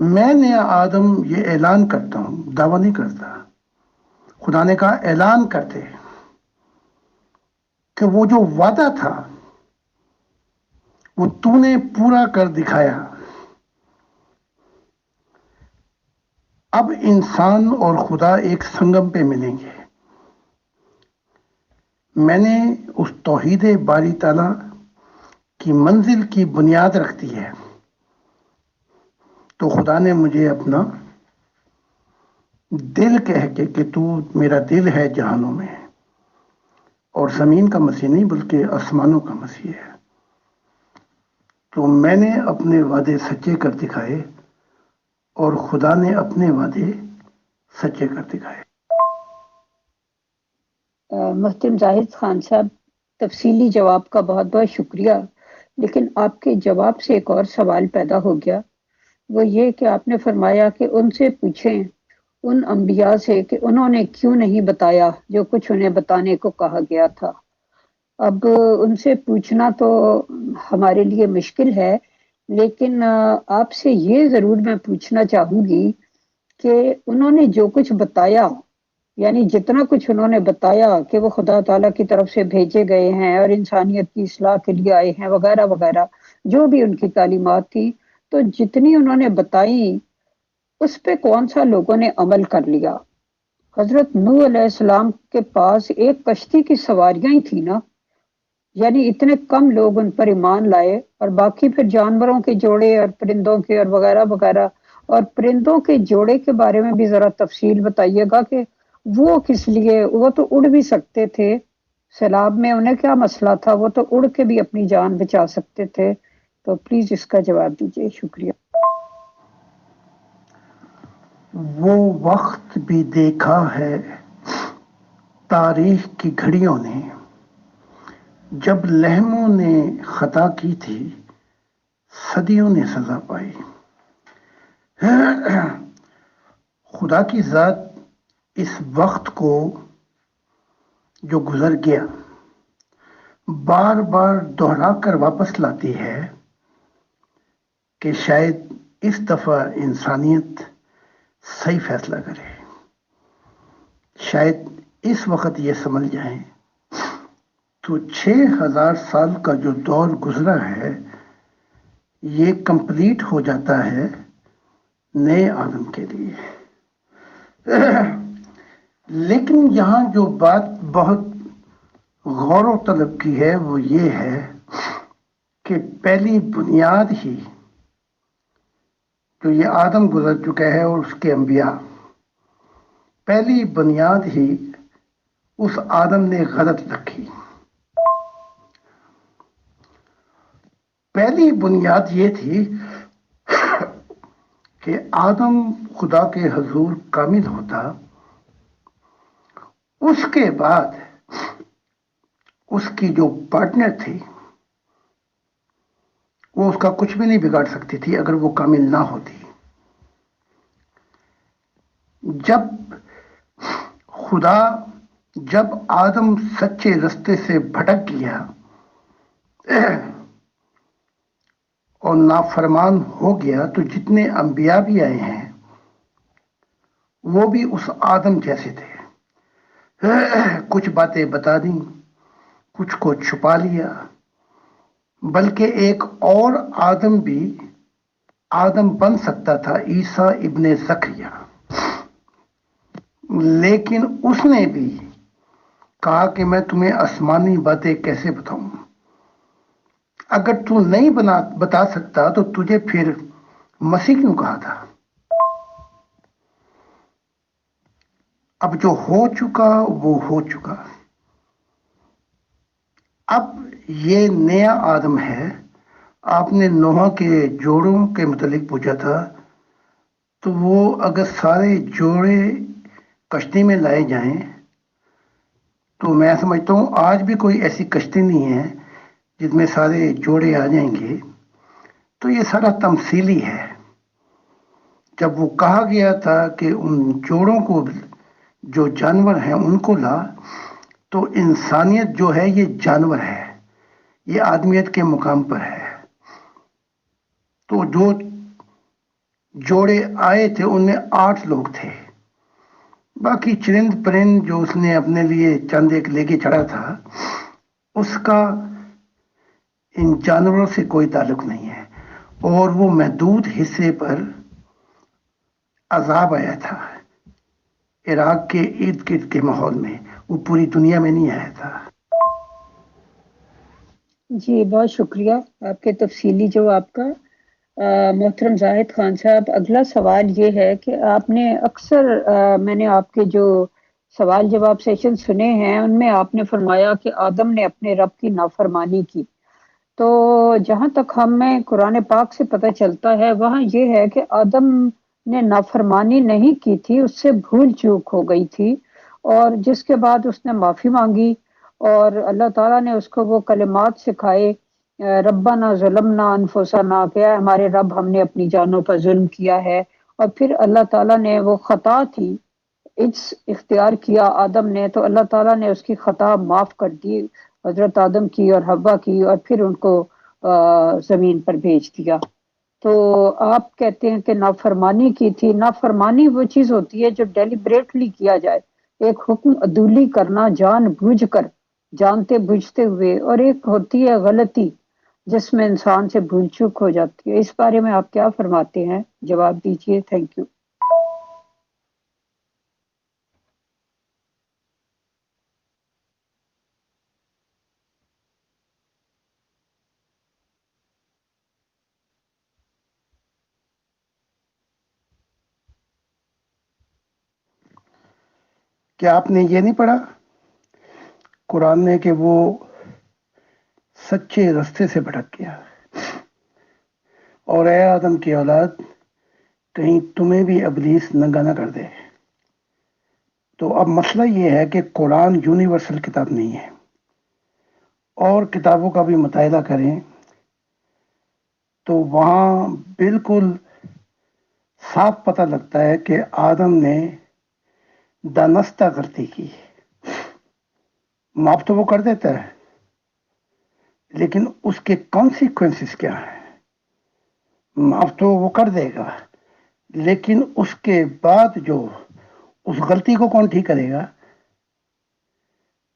میں نیا آدم یہ اعلان کرتا ہوں، دعویٰ نہیں کرتا۔ خدا نے کہا اعلان کرتے کہ وہ جو وعدہ تھا وہ تو نے پورا کر دکھایا۔ اب انسان اور خدا ایک سنگم پہ ملیں گے۔ میں نے اس توحید باری تعالیٰ کی منزل کی بنیاد رکھ دی ہے، تو خدا نے مجھے اپنا دل کہہ کے کہ تو میرا دل ہے جہانوں میں، اور زمین کا مسیح نہیں بلکہ آسمانوں کا مسیح ہے، تو میں نے اپنے وعدے سچے کر دکھائے اور خدا نے اپنے وعدے سچے کر دکھائے۔ محترم زاہد خان صاحب، تفصیلی جواب کا بہت بہت شکریہ، لیکن آپ کے جواب سے ایک اور سوال پیدا ہو گیا، وہ یہ کہ آپ نے فرمایا کہ ان سے پوچھیں، ان انبیاء سے، کہ انہوں نے کیوں نہیں بتایا جو کچھ انہیں بتانے کو کہا گیا تھا۔ اب ان سے پوچھنا تو ہمارے لیے مشکل ہے، لیکن آپ سے یہ ضرور میں پوچھنا چاہوں گی کہ انہوں نے جو کچھ بتایا، یعنی جتنا کچھ انہوں نے بتایا کہ وہ خدا تعالیٰ کی طرف سے بھیجے گئے ہیں اور انسانیت کی اصلاح کے لیے آئے ہیں وغیرہ وغیرہ، جو بھی ان کی تعلیمات تھی، تو جتنی انہوں نے بتائی اس پہ کون سا لوگوں نے عمل کر لیا؟ حضرت نوح علیہ السلام کے پاس ایک کشتی کی سواریاں ہی تھی نا، یعنی اتنے کم لوگ ان پر ایمان لائے، اور باقی پھر جانوروں کے جوڑے اور پرندوں کے اور وغیرہ وغیرہ۔ اور پرندوں کے جوڑے کے بارے میں بھی ذرا تفصیل بتائیے گا کہ وہ کس لیے، وہ تو اڑ بھی سکتے تھے، سیلاب میں انہیں کیا مسئلہ تھا، وہ تو اڑ کے بھی اپنی جان بچا سکتے تھے، تو پلیز اس کا جواب دیجیے، شکریہ۔ وہ وقت بھی دیکھا ہے تاریخ کی گھڑیوں نے، جب لہموں نے خطا کی تھی، صدیوں نے سزا پائی۔ خدا کی ذات اس وقت کو جو گزر گیا بار بار دہرا کر واپس لاتی ہے کہ شاید اس دفعہ انسانیت صحیح فیصلہ کرے، شاید اس وقت یہ سمجھ جائیں۔ تو 6000 سال کا جو دور گزرا ہے یہ کمپلیٹ ہو جاتا ہے نئے آدم کے لیے۔ لیکن یہاں جو بات بہت غور و طلب کی ہے وہ یہ ہے کہ پہلی بنیاد ہی جو یہ آدم گزر چکا ہے اور اس کے انبیاء، پہلی بنیاد ہی اس آدم نے غلط رکھی۔ پہلی بنیاد یہ تھی کہ آدم خدا کے حضور کامل ہوتا، اس کے بعد اس کی جو پارٹنر تھی وہ اس کا کچھ بھی نہیں بگاڑ سکتی تھی اگر وہ کامل نہ ہوتی۔ جب آدم سچے رستے سے بھٹک گیا اور نافرمان ہو گیا تو جتنے انبیاء بھی آئے ہیں وہ بھی اس آدم جیسے تھے، کچھ باتیں بتا دیں، کچھ کو چھپا لیا، بلکہ ایک اور آدم بھی آدم بن سکتا تھا، عیسیٰ ابن زکریا، لیکن اس نے بھی کہا کہ میں تمہیں آسمانی باتیں کیسے بتاؤں، اگر تو نہیں بتا سکتا تو تجھے پھر مسیح کیوں کہا تھا۔ اب جو ہو چکا وہ ہو چکا، اب یہ نیا آدم ہے۔ آپ نے نوح کے جوڑوں کے متعلق پوچھا تھا، تو وہ اگر سارے جوڑے کشتی میں لائے جائیں تو میں سمجھتا ہوں آج بھی کوئی ایسی کشتی نہیں ہے جس میں سارے جوڑے آ جائیں گے، تو یہ سارا تمثیلی ہے۔ جب وہ کہا گیا تھا کہ ان جوڑوں کو جو جانور ہیں ان کو لا، تو انسانیت جو ہے یہ جانور ہے، یہ آدمیت کے مقام پر ہے، تو جوڑے آئے تھے ان میں 8 لوگ تھے، باقی چرند پرند جو اس نے اپنے لیے چند ایک لے کے چڑھا تھا، اس کا ان جانوروں سے کوئی تعلق نہیں ہے، اور وہ محدود حصے پر عذاب آیا تھا عراق کے ارد گرد کے ماحول میں، وہ پوری دنیا میں نہیں آیا تھا۔ جی بہت شکریہ آپ کے تفصیلی جواب کا۔ محترم زاہد خان صاحب، اگلا سوال یہ ہے کہ آپ نے اکثر میں نے آپ کے جو سوال جواب سیشن سنے ہیں ان میں آپ نے فرمایا کہ آدم نے اپنے رب کی نافرمانی کی، تو جہاں تک ہمیں قرآن پاک سے پتہ چلتا ہے وہاں یہ ہے کہ آدم نے نافرمانی نہیں کی تھی، اس سے بھول چوک ہو گئی تھی، اور جس کے بعد اس نے معافی مانگی اور اللہ تعالیٰ نے اس کو وہ کلمات سکھائے، ربنا ظلمنا انفسنا، کہ ہمارے رب ہم نے اپنی جانوں پر ظلم کیا ہے، اور پھر اللہ تعالیٰ نے وہ خطا تھی اختیار کیا آدم نے، تو اللہ تعالیٰ نے اس کی خطا معاف کر دی، حضرت آدم کی اور حوا کی، اور پھر ان کو زمین پر بھیج دیا۔ تو آپ کہتے ہیں کہ نافرمانی کی تھی۔ نافرمانی وہ چیز ہوتی ہے جو ڈیلیبریٹلی کیا جائے، ایک حکم عدولی کرنا جان بوجھ کر، جانتے بوجھتے ہوئے، اور ایک ہوتی ہے غلطی جس میں انسان سے بھول چوک ہو جاتی ہے۔ اس بارے میں آپ کیا فرماتے ہیں؟ جواب دیجئے۔ Thank you. کیا آپ نے یہ نہیں پڑھا قرآن میں کہ وہ سچے رستے سے بھٹک گیا، اور اے آدم کی اولاد، کہیں تمہیں بھی ابلیس ننگا نہ کر دے؟ تو اب مسئلہ یہ ہے کہ قرآن یونیورسل کتاب نہیں ہے، اور کتابوں کا بھی مطالعہ کریں تو وہاں بالکل صاف پتہ لگتا ہے کہ آدم نے دانستہ غلطی کی۔ معاف تو وہ کر دیتا ہے، لیکن اس کے کانسیکوینسز کیا ہیں؟ معاف تو وہ کر دے گا، لیکن اس کے بعد جو اس غلطی کو کون ٹھیک کرے گا؟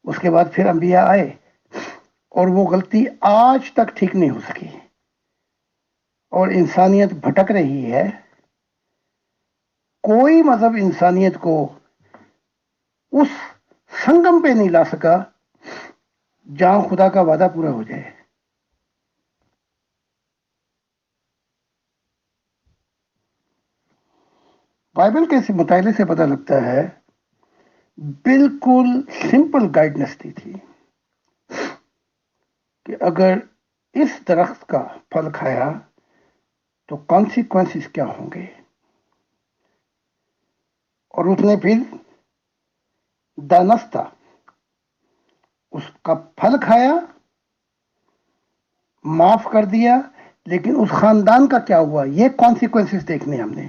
اس کے بعد پھر انبیاء آئے، اور وہ غلطی آج تک ٹھیک نہیں ہو سکی، اور انسانیت بھٹک رہی ہے۔ کوئی مذہب انسانیت کو اس سنگم پہ نہیں لا سکا جہاں خدا کا وعدہ پورا ہو جائے۔ بائبل کے اس مطالعے سے پتہ لگتا ہے، بالکل سمپل گائیڈنس دی تھی کہ اگر اس درخت کا پھل کھایا تو کانسیکوینسز کیا ہوں گے، اور اس نے پھر دانستہ اس کا پھل کھایا، معاف کر دیا، لیکن اس خاندان کا کیا ہوا یہ کانسیکوینسز دیکھنے ہم نے۔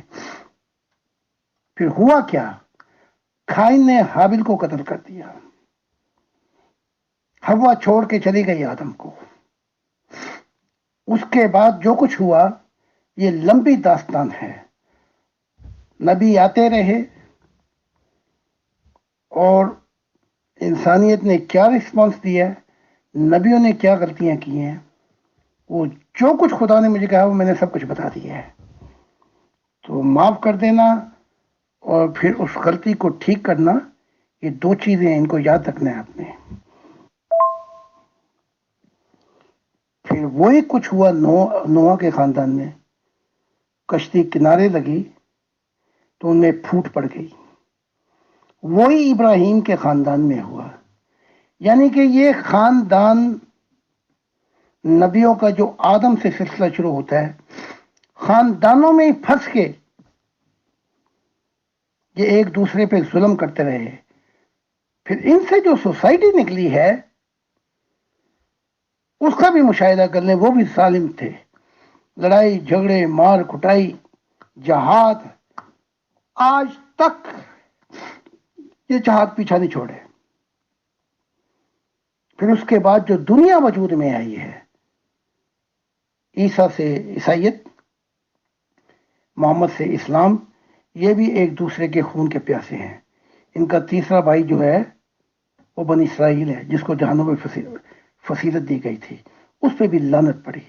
پھر ہوا کیا؟ قائن نے حابل کو قتل کر دیا، حوا چھوڑ کے چلی گئی آدم کو۔ اس کے بعد جو کچھ ہوا یہ لمبی داستان ہے۔ نبی آتے رہے، اور انسانیت نے کیا رسپانس دیا، نبیوں نے کیا غلطیاں کی ہیں، وہ جو کچھ خدا نے مجھے کہا وہ میں نے سب کچھ بتا دیا ہے۔ تو معاف کر دینا اور پھر اس غلطی کو ٹھیک کرنا، یہ دو چیزیں ہیں، ان کو یاد رکھنا ہے آپ نے۔ پھر وہی کچھ ہوا نوح کے خاندان میں، کشتی کنارے لگی تو ان میں پھوٹ پڑ گئی۔ وہی ابراہیم کے خاندان میں ہوا، یعنی کہ یہ خاندان نبیوں کا جو آدم سے سلسلہ شروع ہوتا ہے، خاندانوں میں پھنس کے یہ ایک دوسرے پہ ظلم کرتے رہے۔ پھر ان سے جو سوسائٹی نکلی ہے اس کا بھی مشاہدہ کر لیں، وہ بھی ظالم تھے، لڑائی جھگڑے مار کٹائی جہاد، آج تک یہ جہاد پیچھا نہیں چھوڑے۔ پھر اس کے بعد جو دنیا وجود میں آئی ہے، عیسیٰ سے عیسائیت، محمد سے اسلام، یہ بھی ایک دوسرے کے خون کے پیاسے ہیں۔ ان کا تیسرا بھائی جو ہے وہ بنی اسرائیل ہے، جس کو جہنم میں فصیلت دی گئی تھی، اس پہ بھی لعنت پڑی۔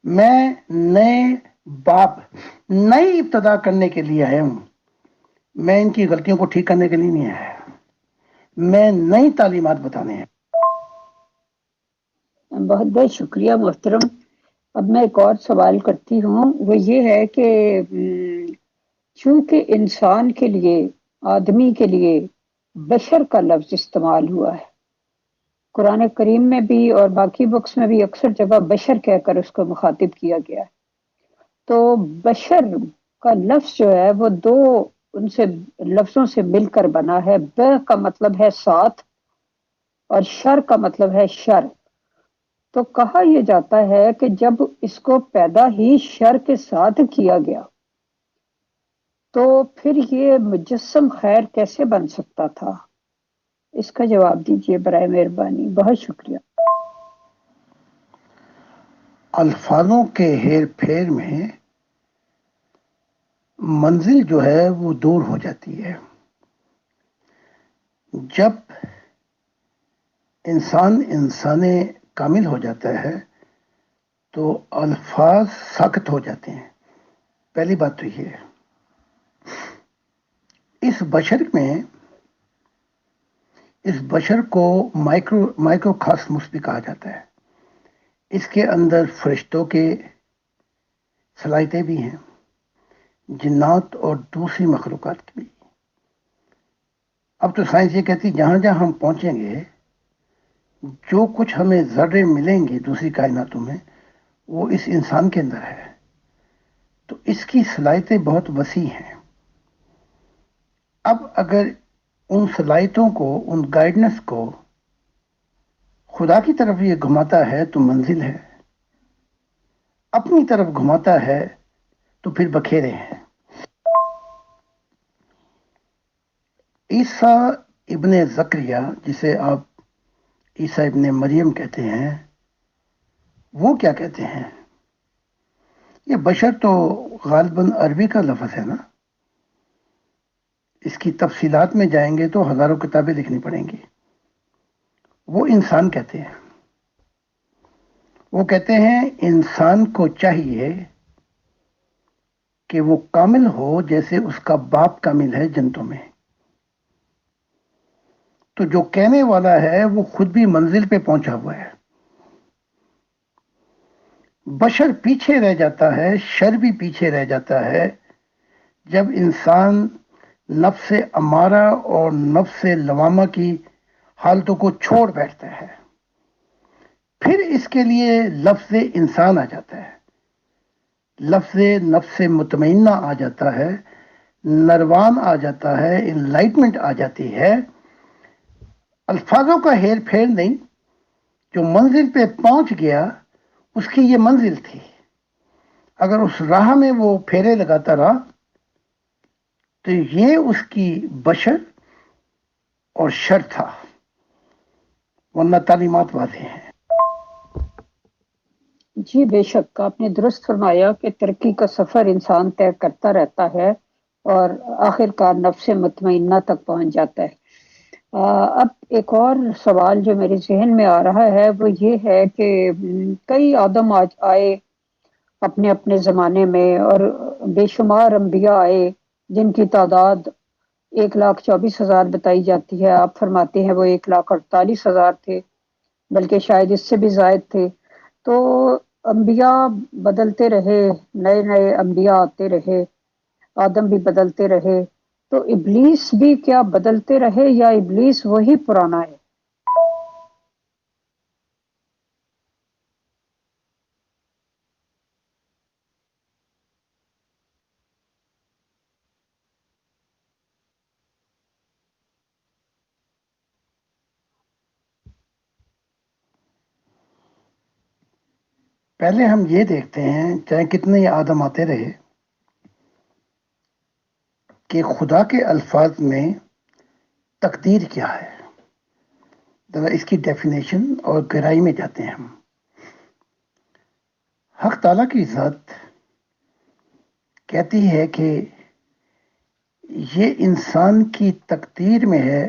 میں نئے باب، نئی ابتدا کرنے کے لیے آیا ہوں، میں ان کی غلطیوں کو ٹھیک کرنے کے لیے نہیں آیا، میں نئی تعلیمات بتانے ہیں۔ بہت بہت شکریہ محترم۔ اب میں ایک اور سوال کرتی ہوں، وہ یہ ہے کہ چونکہ انسان کے لیے، آدمی کے لیے بشر کا لفظ استعمال ہوا ہے، قرآن کریم میں بھی اور باقی بکس میں بھی اکثر جگہ بشر کہہ کر اس کو مخاطب کیا گیا ہے، تو بشر کا لفظ جو ہے وہ دو ان سے لفظوں سے مل کر بنا ہے۔ ب کا مطلب ہے ساتھ اور شر کا مطلب ہے شر۔ تو کہا یہ جاتا ہے کہ جب اس کو پیدا ہی شر کے ساتھ کیا گیا تو پھر یہ مجسم خیر کیسے بن سکتا تھا؟ اس کا جواب دیجیے برائے مہربانی، بہت شکریہ۔ الفاظوں کے ہیر پھیر میں منزل جو ہے وہ دور ہو جاتی ہے۔ جب انسان کامل ہو جاتا ہے تو الفاظ سخت ہو جاتے ہیں۔ پہلی بات تو یہ ہے، اس بشر کو مائکرو کاسموس بھی کہا جاتا ہے۔ اس کے اندر فرشتوں کے صلاحیتیں بھی ہیں، جنات اور دوسری مخلوقات کی بھی۔ اب تو سائنس یہ کہتی جہاں جہاں ہم پہنچیں گے، جو کچھ ہمیں ذرے ملیں گے دوسری کائناتوں میں، وہ اس انسان کے اندر ہے۔ تو اس کی صلاحیتیں بہت وسیع ہیں۔ اب اگر ان صلاحیتوں کو، ان گائیڈنس کو خدا کی طرف یہ گھماتا ہے تو منزل ہے، اپنی طرف گھماتا ہے تو پھر بکھیرے ہیں۔ عیسیٰ ابن زکریا، جسے آپ عیسیٰ ابن مریم کہتے ہیں، وہ کیا کہتے ہیں؟ یہ بشر تو غالباً عربی کا لفظ ہے نا، اس کی تفصیلات میں جائیں گے تو ہزاروں کتابیں لکھنی پڑیں گی۔ وہ انسان کہتے ہیں، وہ کہتے ہیں انسان کو چاہیے کہ وہ کامل ہو جیسے اس کا باپ کامل ہے جنتوں میں۔ تو جو کہنے والا ہے وہ خود بھی منزل پہ پہنچا ہوا ہے۔ بشر پیچھے رہ جاتا ہے، شر بھی پیچھے رہ جاتا ہے جب انسان نفس امارہ اور نفس لوامہ کی حالتوں کو چھوڑ بیٹھتا ہے۔ پھر اس کے لیے لفظ انسان آ جاتا ہے، لفظ نفس مطمئنہ آ جاتا ہے، نروان آ جاتا ہے، انلائٹمنٹ آ جاتی ہے۔ الفاظوں کا ہیر پھیر نہیں، جو منزل پہ پہنچ گیا اس کی یہ منزل تھی۔ اگر اس راہ میں وہ پھیرے لگاتا رہا تو یہ اس کی بشر اور شر تھا، ورنہ تعلیمات واضح ہیں۔ جی بے شک، آپ نے درست فرمایا کہ ترقی کا سفر انسان طے کرتا رہتا ہے اور آخر کار نفس مطمئنہ تک پہنچ جاتا ہے۔ اب ایک اور سوال جو میرے ذہن میں آ رہا ہے وہ یہ ہے کہ کئی آدم آج آئے اپنے اپنے زمانے میں، اور بے شمار انبیاء آئے جن کی تعداد 1,24,000 بتائی جاتی ہے۔ آپ فرماتے ہیں وہ 1,48,000 تھے، بلکہ شاید اس سے بھی زائد تھے۔ تو انبیاء بدلتے رہے، نئے نئے انبیاء آتے رہے، آدم بھی بدلتے رہے، تو ابلیس بھی کیا بدلتے رہے یا ابلیس وہی پرانا ہے؟ پہلے ہم یہ دیکھتے ہیں، چاہے کتنے ہی آدم آتے رہے، کہ خدا کے الفاظ میں تقدیر کیا ہے۔ ذرا اس کی ڈیفینیشن اور گہرائی میں جاتے ہیں ہم۔ حق تعالیٰ کی ذات کہتی ہے کہ یہ انسان کی تقدیر میں ہے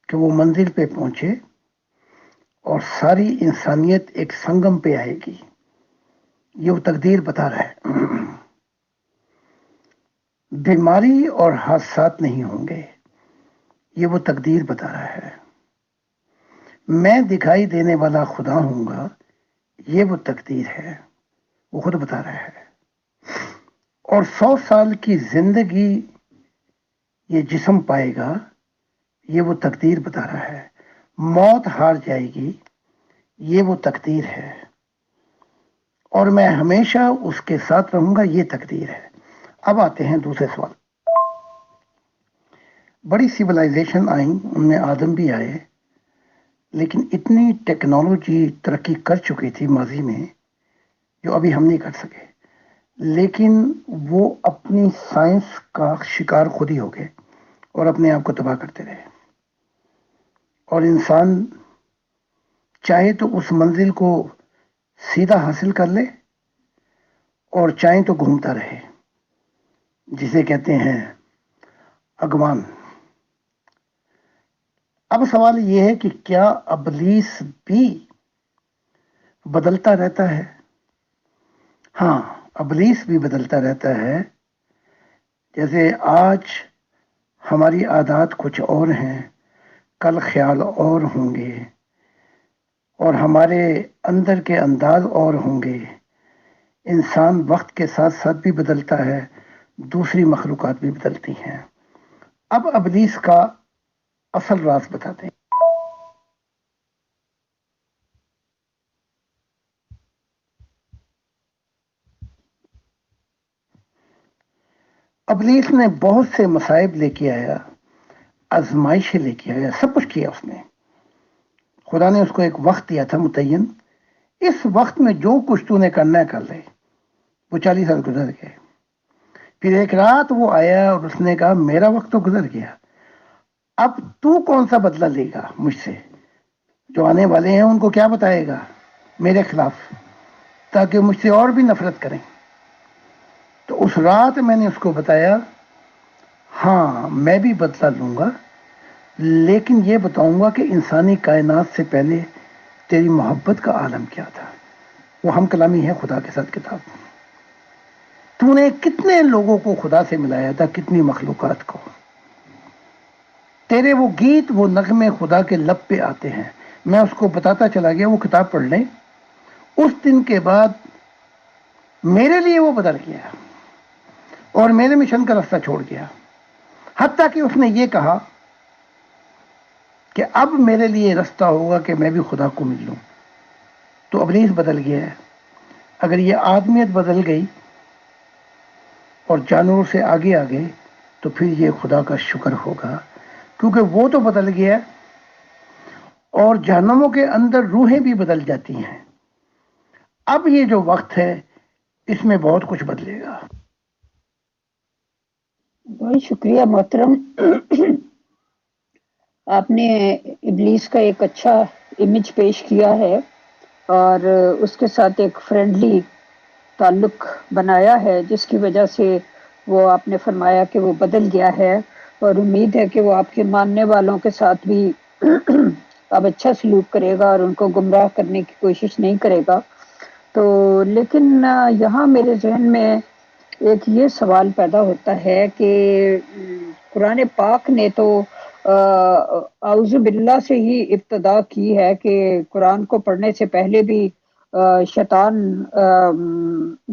کہ وہ منزل پہ پہنچے اور ساری انسانیت ایک سنگم پہ آئے گی. یہ وہ تقدیر بتا رہا ہے. بیماری اور حادثات نہیں ہوں گے، یہ وہ تقدیر بتا رہا ہے. میں دکھائی دینے والا خدا ہوں گا، یہ وہ تقدیر ہے، وہ خود بتا رہا ہے. اور 100 سال کی زندگی یہ جسم پائے گا، یہ وہ تقدیر بتا رہا ہے. موت ہار جائے گی، یہ وہ تقدیر ہے. اور میں ہمیشہ اس کے ساتھ رہوں گا، یہ تقدیر ہے. اب آتے ہیں دوسرے سوال. بڑی سیولائزیشن آئیں، ان میں آدم بھی آئے، لیکن اتنی ٹیکنالوجی ترقی کر چکی تھی ماضی میں جو ابھی ہم نہیں کر سکے. لیکن وہ اپنی سائنس کا شکار خود ہی ہو گئے اور اپنے آپ کو تباہ کرتے رہے. اور انسان چاہے تو اس منزل کو سیدھا حاصل کر لے اور چاہیں تو گھومتا رہے، جسے کہتے ہیں اگمان. اب سوال یہ ہے کہ کیا ابلیس بھی بدلتا رہتا ہے؟ ہاں، ابلیس بھی بدلتا رہتا ہے. جیسے آج ہماری عادات کچھ اور ہیں، کل خیال اور ہوں گے، اور ہمارے اندر کے انداز اور ہوں گے. انسان وقت کے ساتھ ساتھ بھی بدلتا ہے، دوسری مخلوقات بھی بدلتی ہیں. اب ابلیس کا اصل راز بتاتے ہیں. ابلیس نے بہت سے مصائب لے کے آیا، آزمائشیں لے کے آیا، سب کچھ کیا اس نے. خدا نے اس کو ایک وقت دیا تھا متعین، اس وقت میں جو کچھ تو نے کرنا ہے کر لے. وہ 40 سال گزر گئے. پھر ایک رات وہ آیا اور اس نے کہا میرا وقت تو گزر گیا، اب تو کون سا بدلہ لے گا مجھ سے؟ جو آنے والے ہیں ان کو کیا بتائے گا میرے خلاف، تاکہ مجھ سے اور بھی نفرت کریں. تو اس رات میں نے اس کو بتایا ہاں میں بھی بدلہ لوں گا، لیکن یہ بتاؤں گا کہ انسانی کائنات سے پہلے تیری محبت کا عالم کیا تھا. وہ ہم کلامی ہے خدا کے ساتھ کتاب. تو نے کتنے لوگوں کو خدا سے ملایا تھا، کتنی مخلوقات کو. تیرے وہ گیت، وہ نغمے خدا کے لب پہ آتے ہیں. میں اس کو بتاتا چلا گیا، وہ کتاب پڑھ لیں. اس دن کے بعد میرے لیے وہ بدل گیا اور میرے مشن کا راستہ چھوڑ گیا. حتیٰ کہ اس نے یہ کہا کہ اب میرے لیے راستہ ہوگا کہ میں بھی خدا کو مل لوں. تو ابلیس بدل گیا ہے. اگر یہ آدمیت بدل گئی اور جانوروں سے آگے آگے تو پھر یہ خدا کا شکر ہوگا، کیونکہ وہ تو بدل گیا اور جہنموں کے اندر روحیں بھی بدل جاتی ہیں. اب یہ جو وقت ہے اس میں بہت کچھ بدلے گا. بہت شکریہ محترم. آپ نے ابلیس کا ایک اچھا امیج پیش کیا ہے اور اس کے ساتھ ایک فرینڈلی تعلق بنایا ہے، جس کی وجہ سے وہ آپ نے فرمایا کہ وہ بدل گیا ہے. اور امید ہے کہ وہ آپ کے ماننے والوں کے ساتھ بھی اب اچھا سلوک کرے گا اور ان کو گمراہ کرنے کی کوشش نہیں کرے گا. تو لیکن یہاں میرے ذہن میں ایک یہ سوال پیدا ہوتا ہے کہ قرآن پاک نے تو اعوذ باللہ سے ہی ابتدا کی ہے کہ قرآن کو پڑھنے سے پہلے بھی شیطان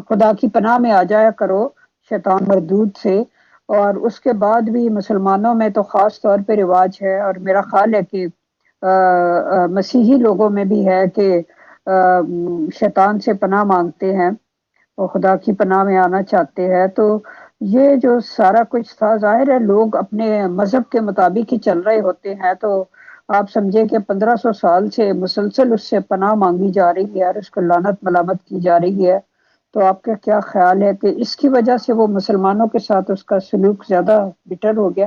خدا کی پناہ میں آ جایا کرو شیطان مردود سے. اور اس کے بعد بھی مسلمانوں میں تو خاص طور پہ رواج ہے، اور میرا خیال ہے کہ مسیحی لوگوں میں بھی ہے کہ شیطان سے پناہ مانگتے ہیں اور خدا کی پناہ میں آنا چاہتے ہیں. تو یہ جو سارا کچھ تھا، ظاہر ہے لوگ اپنے مذہب کے مطابق ہی چل رہے ہوتے ہیں. تو آپ سمجھے کہ 1500 سال سے مسلسل اس سے پناہ مانگی جا رہی ہے اور اس کو لعنت ملامت کی جا رہی ہے. تو آپ کا کیا خیال ہے کہ اس کی وجہ سے وہ مسلمانوں کے ساتھ اس کا سلوک زیادہ بٹر ہو گیا؟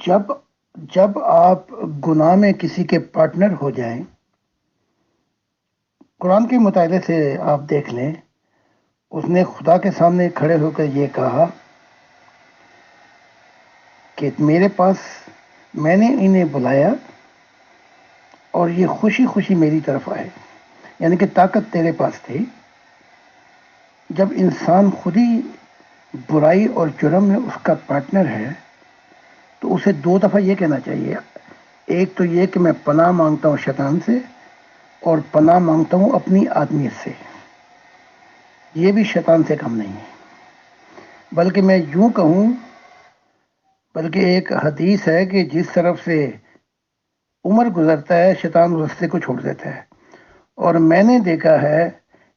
جب جب آپ گناہ میں کسی کے پارٹنر ہو جائیں، قرآن کے مطالعے سے آپ دیکھ لیں، اس نے خدا کے سامنے کھڑے ہو کر یہ کہا کہ میرے پاس میں نے انہیں بلایا اور یہ خوشی خوشی میری طرف آئے، یعنی کہ طاقت تیرے پاس تھی۔ جب انسان خود ہی برائی اور جرم میں اس کا پارٹنر ہے تو اسے دو دفعہ یہ کہنا چاہیے، ایک تو یہ کہ میں پناہ مانگتا ہوں شیطان سے، اور پناہ مانگتا ہوں اپنی آدمیت سے، یہ بھی شیطان سے کم نہیں ہے۔ بلکہ میں یوں کہوں، بلکہ ایک حدیث ہے کہ جس طرف سے عمر گزرتا ہے شیطان اس رستے کو چھوڑ دیتا ہے، اور میں نے دیکھا ہے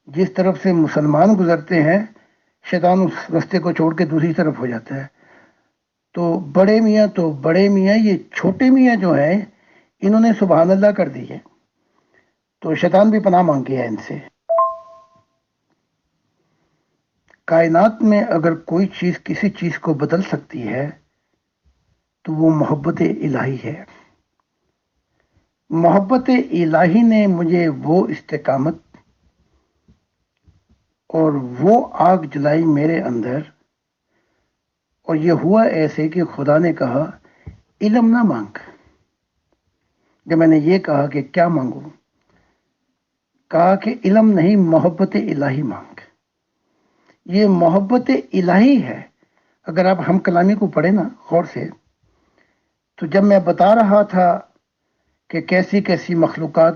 جس طرف سے مسلمان گزرتے ہیں شیطان اس رستے کو چھوڑ کے دوسری طرف ہو جاتا ہے۔ تو بڑے میاں یہ چھوٹے میاں جو ہیں انہوں نے سبحان اللہ کر دی ہے، تو شیطان بھی پناہ مانگ گیا ان سے۔ کائنات میں اگر کوئی چیز کسی چیز کو بدل سکتی ہے تو وہ محبت الہی ہے۔ محبت الہی نے مجھے وہ استقامت اور وہ آگ جلائی میرے اندر، اور یہ ہوا ایسے کہ خدا نے کہا علم نہ مانگ۔ جب میں نے یہ کہا کہ کیا مانگوں، کہا کہ علم نہیں، محبت الہی مانگ۔ یہ محبت الہی ہے۔ اگر آپ ہم کلامی کو پڑھیں نا غور سے، تو جب میں بتا رہا تھا کہ کیسی کیسی مخلوقات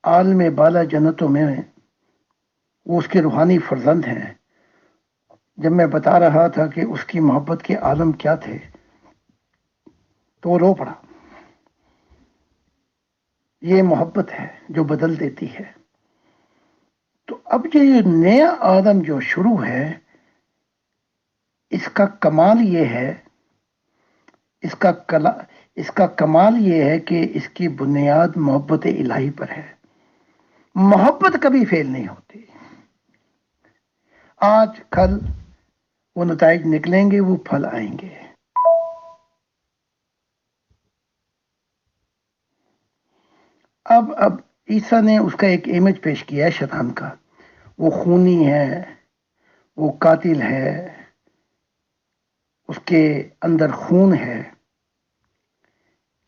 عالم بالا جنتوں میں وہ اس کے روحانی فرزند ہیں، جب میں بتا رہا تھا کہ اس کی محبت کے عالم کیا تھے، تو وہ رو پڑا۔ یہ محبت ہے جو بدل دیتی ہے۔ تو اب یہ نیا آدم جو شروع ہے، اس کا کمال یہ ہے، اس کا کمال یہ ہے کہ اس کی بنیاد محبت الہی پر ہے۔ محبت کبھی فیل نہیں ہوتی۔ آج کل وہ نتائج نکلیں گے، وہ پھل آئیں گے۔ اب عیسیٰ نے اس کا ایک امیج پیش کیا ہے شیطان کا، وہ خونی ہے، وہ قاتل ہے، اس کے اندر خون ہے۔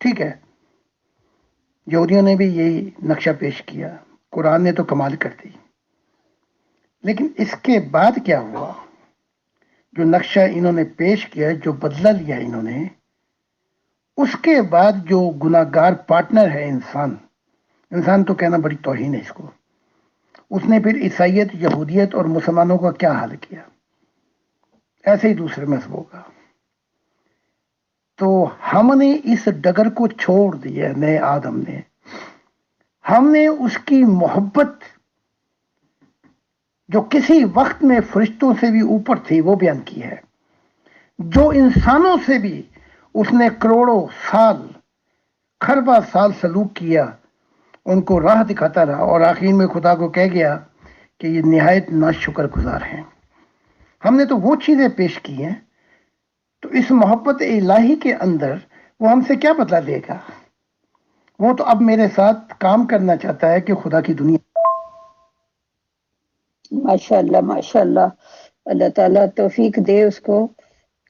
ٹھیک ہے، یہودیوں نے بھی یہی نقشہ پیش کیا، قرآن نے تو کمال کر دی۔ لیکن اس کے بعد کیا ہوا؟ جو نقشہ انہوں نے پیش کیا، جو بدلہ لیا انہوں نے، اس کے بعد جو گناہ گار پارٹنر ہے انسان تو کہنا بڑی توہین ہے اس کو، اس نے پھر عیسائیت، یہودیت اور مسلمانوں کا کیا حال کیا؟ ایسے ہی دوسرے مذہبوں کا۔ تو ہم نے اس ڈگر کو چھوڑ دیا، نئے آدم نے۔ ہم نے اس کی محبت جو کسی وقت میں فرشتوں سے بھی اوپر تھی وہ بیان کی ہے، جو انسانوں سے بھی اس نے کروڑوں سال، خربہ سال سلوک کیا، ان کو راہ دکھاتا رہا، اور آخر میں خدا کو کہہ گیا کہ یہ نہایت ناشکر گزار ہیں۔ ہم نے تو وہ چیزیں پیش کی ہیں، تو اس محبت الہی کے اندر وہ ہم سے کیا بدلہ لے گا؟ وہ تو اب میرے ساتھ کام کرنا چاہتا ہے کہ خدا کی دنیا۔ ماشاء اللہ ماشاء اللہ، اللہ تعالیٰ توفیق دے اس کو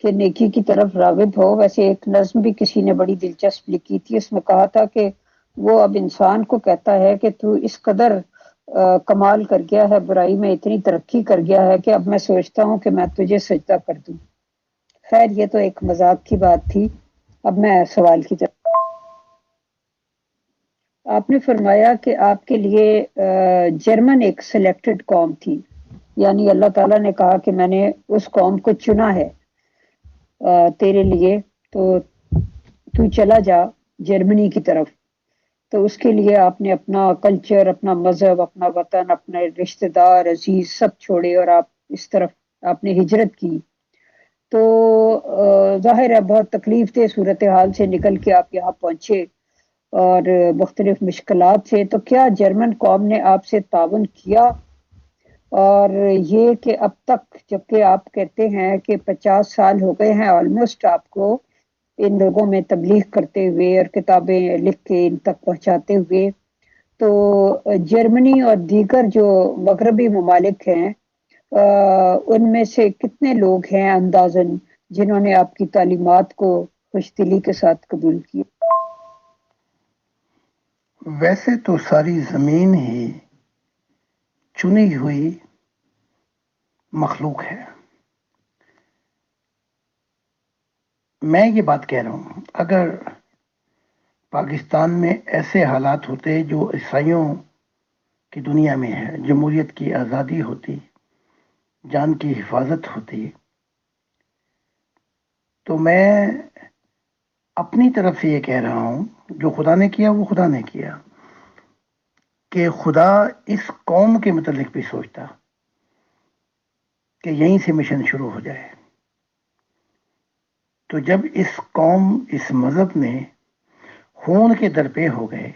کہ نیکی کی طرف راغب ہو۔ ویسے ایک نظم بھی کسی نے بڑی دلچسپ لکھی تھی، اس میں کہا تھا کہ وہ اب انسان کو کہتا ہے کہ تو اس قدر کمال کر گیا ہے، برائی میں اتنی ترقی کر گیا ہے کہ اب میں سوچتا ہوں کہ میں تجھے سجدہ کر دوں۔ خیر یہ تو ایک مذاق کی بات تھی، اب میں سوال کی طرف۔ آپ نے فرمایا کہ آپ کے لیے جرمن ایک سلیکٹڈ قوم تھی، یعنی اللہ تعالیٰ نے کہا کہ میں نے اس قوم کو چنا ہے تیرے لیے، تو چلا جا جرمنی کی طرف۔ تو اس کے لیے آپ نے اپنا کلچر، اپنا مذہب، اپنا وطن، اپنے رشتہ دار عزیز سب چھوڑے اور آپ اس طرف آپ نے ہجرت کی۔ تو ظاہر ہے بہت تکلیف دہ صورتحال سے نکل کے آپ یہاں پہنچے اور مختلف مشکلات سے۔ تو کیا جرمن قوم نے آپ سے تعاون کیا؟ اور یہ کہ اب تک جبکہ آپ کہتے ہیں کہ 50 سال ہو گئے ہیں آلموسٹ آپ کو، ان لوگوں میں تبلیغ کرتے ہوئے اور کتابیں لکھ کے ان تک پہنچاتے ہوئے. تو جرمنی اور دیگر جو مغربی ممالک ہیں ان میں سے کتنے لوگ ہیں اندازاً جنہوں نے آپ کی تعلیمات کو خوش دلی کے ساتھ قبول کیا؟ ویسے تو ساری زمین ہی چنی ہوئی مخلوق ہے. میں یہ بات کہہ رہا ہوں اگر پاکستان میں ایسے حالات ہوتے جو عیسائیوں کی دنیا میں ہے، جمہوریت کی آزادی ہوتی، جان کی حفاظت ہوتی، تو میں اپنی طرف سے یہ کہہ رہا ہوں جو خدا نے کیا وہ خدا نے کیا، کہ خدا اس قوم کے متعلق بھی سوچتا کہ یہیں سے مشن شروع ہو جائے. تو جب اس قوم اس مذہب میں خون کے درپے ہو گئے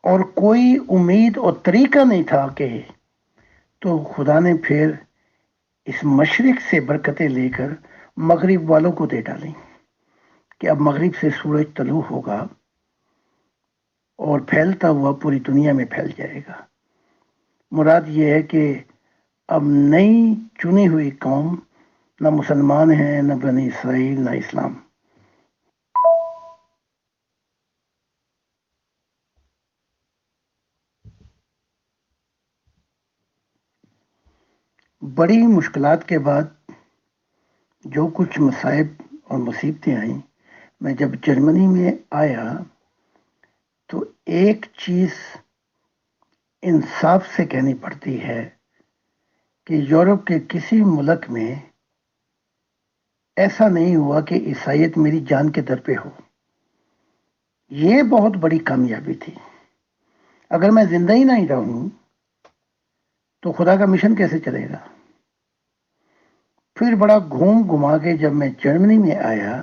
اور کوئی امید اور طریقہ نہیں تھا کہ، تو خدا نے پھر اس مشرق سے برکتیں لے کر مغرب والوں کو دے ڈالیں کہ اب مغرب سے سورج طلوع ہوگا اور پھیلتا ہوا پوری دنیا میں پھیل جائے گا. مراد یہ ہے کہ اب نئی چنی ہوئی قوم، نہ مسلمان ہیں، نہ بنی اسرائیل، نہ اسلام. بڑی مشکلات کے بعد جو کچھ مصائب اور مصیبتیں آئیں، میں جب جرمنی میں آیا تو ایک چیز انصاف سے کہنی پڑتی ہے کہ یورپ کے کسی ملک میں ایسا نہیں ہوا کہ عیسائیت میری جان کے در پہ ہو. یہ بہت بڑی کامیابی تھی. اگر میں زندہ ہی نہیں رہوں تو خدا کا مشن کیسے چلے گا؟ پھر بڑا گھوم گھما کے جب میں جرمنی میں آیا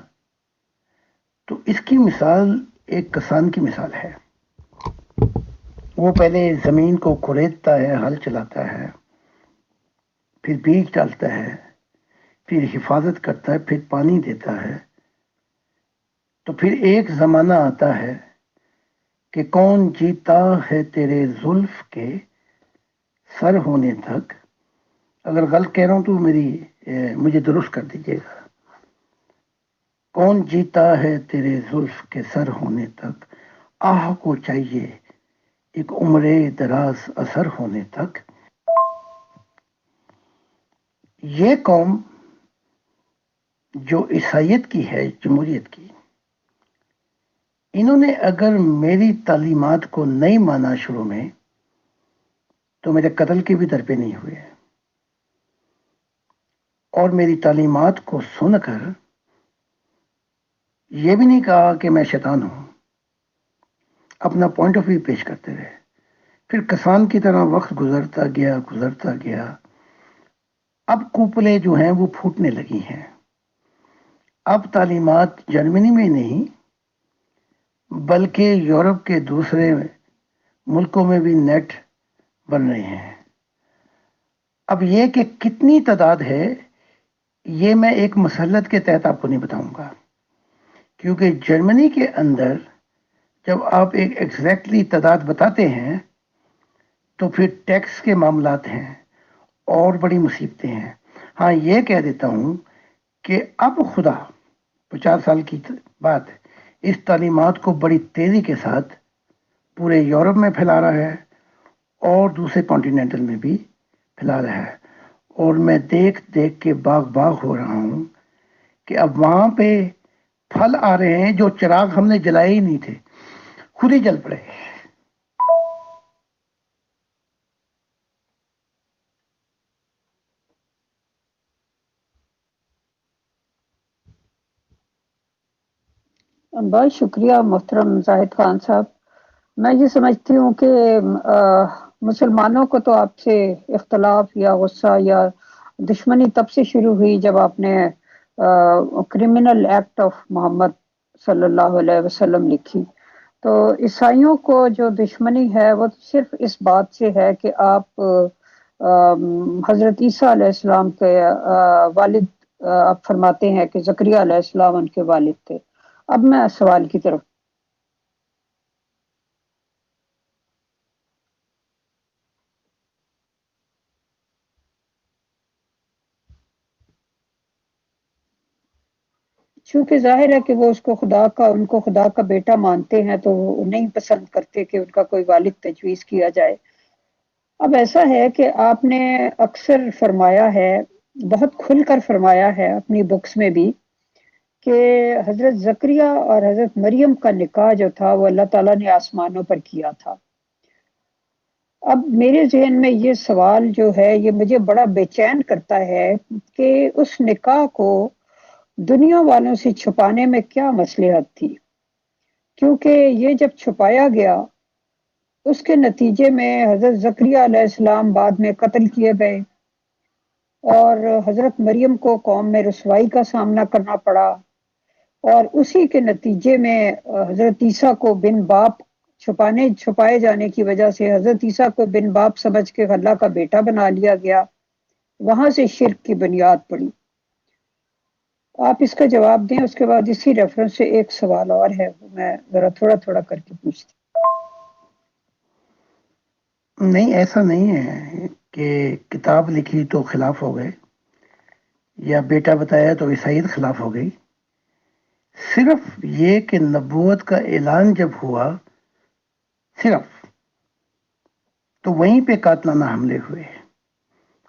تو اس کی مثال ایک کسان کی مثال ہے. وہ پہلے زمین کو کریدتا ہے، ہل چلاتا ہے، پھر بیج ڈالتا ہے، پھر حفاظت کرتا ہے، پھر پانی دیتا ہے. تو پھر ایک زمانہ آتا ہے کہ کون جیتا ہے تیرے زلف کے سر ہونے تک. اگر غلط کہہ رہا ہوں تو مجھے درست کر دیجیے گا. کون جیتا ہے تیرے زلف کے سر ہونے تک، آہ کو چاہیے ایک عمر دراز اثر ہونے تک. یہ قوم جو عیسائیت کی ہے، جمہوریت کی، انہوں نے اگر میری تعلیمات کو نہیں مانا شروع میں تو میرے قتل کے بھی درپے نہیں ہوئے. اور میری تعلیمات کو سن کر یہ بھی نہیں کہا کہ میں شیطان ہوں، اپنا پوائنٹ آف ویو پیش کرتے رہے. پھر کسان کی طرح وقت گزرتا گیا. اب کوپلے جو ہیں وہ پھوٹنے لگی ہیں. اب تعلیمات جرمنی میں نہیں بلکہ یورپ کے دوسرے ملکوں میں بھی نیٹ بن رہے ہیں. اب یہ کہ کتنی تعداد ہے یہ میں ایک مسلط کے تحت آپ کو نہیں بتاؤں گا، کیونکہ جرمنی کے اندر جب آپ ایک ایگزیکٹلی تعداد بتاتے ہیں تو پھر ٹیکس کے معاملات ہیں اور بڑی مصیبتیں ہیں. ہاں یہ کہہ دیتا ہوں کہ اب خدا 50 سال کی بعد اس تعلیمات کو بڑی تیزی کے ساتھ پورے یورپ میں پھیلا رہا ہے اور دوسرے کانٹیننٹل میں بھی پھیلا رہا ہے. اور میں دیکھ دیکھ کے باغ ہو رہا ہوں کہ اب وہاں پہ پھل آ رہے ہیں جو چراغ ہم نے جلائے ہی نہیں تھے، خود ہی جل پڑے. بہت شکریہ محترم زاہد خان صاحب. میں یہ سمجھتی ہوں کہ مسلمانوں کو تو آپ سے اختلاف یا غصہ یا دشمنی تب سے شروع ہوئی جب آپ نے کرمنل ایکٹ آف محمد صلی اللہ علیہ وسلم لکھی. تو عیسائیوں کو جو دشمنی ہے وہ صرف اس بات سے ہے کہ آپ حضرت عیسیٰ علیہ السلام کے والد آپ فرماتے ہیں کہ زکریا علیہ السلام ان کے والد تھے۔ اب میں سوال کی طرف، چونکہ ظاہر ہے کہ وہ اس کو ان کو خدا کا بیٹا مانتے ہیں، تو وہ نہیں پسند کرتے کہ ان کا کوئی والد تجویز کیا جائے۔ اب ایسا ہے کہ آپ نے اکثر فرمایا ہے، بہت کھل کر فرمایا ہے اپنی بکس میں بھی، کہ حضرت زکریا اور حضرت مریم کا نکاح جو تھا وہ اللہ تعالیٰ نے آسمانوں پر کیا تھا۔ اب میرے ذہن میں یہ سوال جو ہے یہ مجھے بڑا بے چین کرتا ہے کہ اس نکاح کو دنیا والوں سے چھپانے میں کیا مصلحت تھی، کیونکہ یہ جب چھپایا گیا اس کے نتیجے میں حضرت زکریا علیہ السلام بعد میں قتل کیے گئے، اور حضرت مریم کو قوم میں رسوائی کا سامنا کرنا پڑا، اور اسی کے نتیجے میں حضرت عیسیٰ کو بن باپ چھپائے جانے کی وجہ سے حضرت عیسیٰ کو بن باپ سمجھ کے اللہ کا بیٹا بنا لیا گیا۔ وہاں سے شرک کی بنیاد پڑی۔ آپ اس کا جواب دیں، اس کے بعد اسی ریفرنس سے ایک سوال اور ہے، وہ میں ذرا تھوڑا تھوڑا کر کے پوچھتی۔ نہیں، ایسا نہیں ہے کہ کتاب لکھی تو خلاف ہو گئے یا بیٹا بتایا تو عیسائیت خلاف ہو گئی۔ صرف یہ کہ نبوت کا اعلان جب ہوا صرف، تو وہیں پہ قاتلانہ حملے ہوئے۔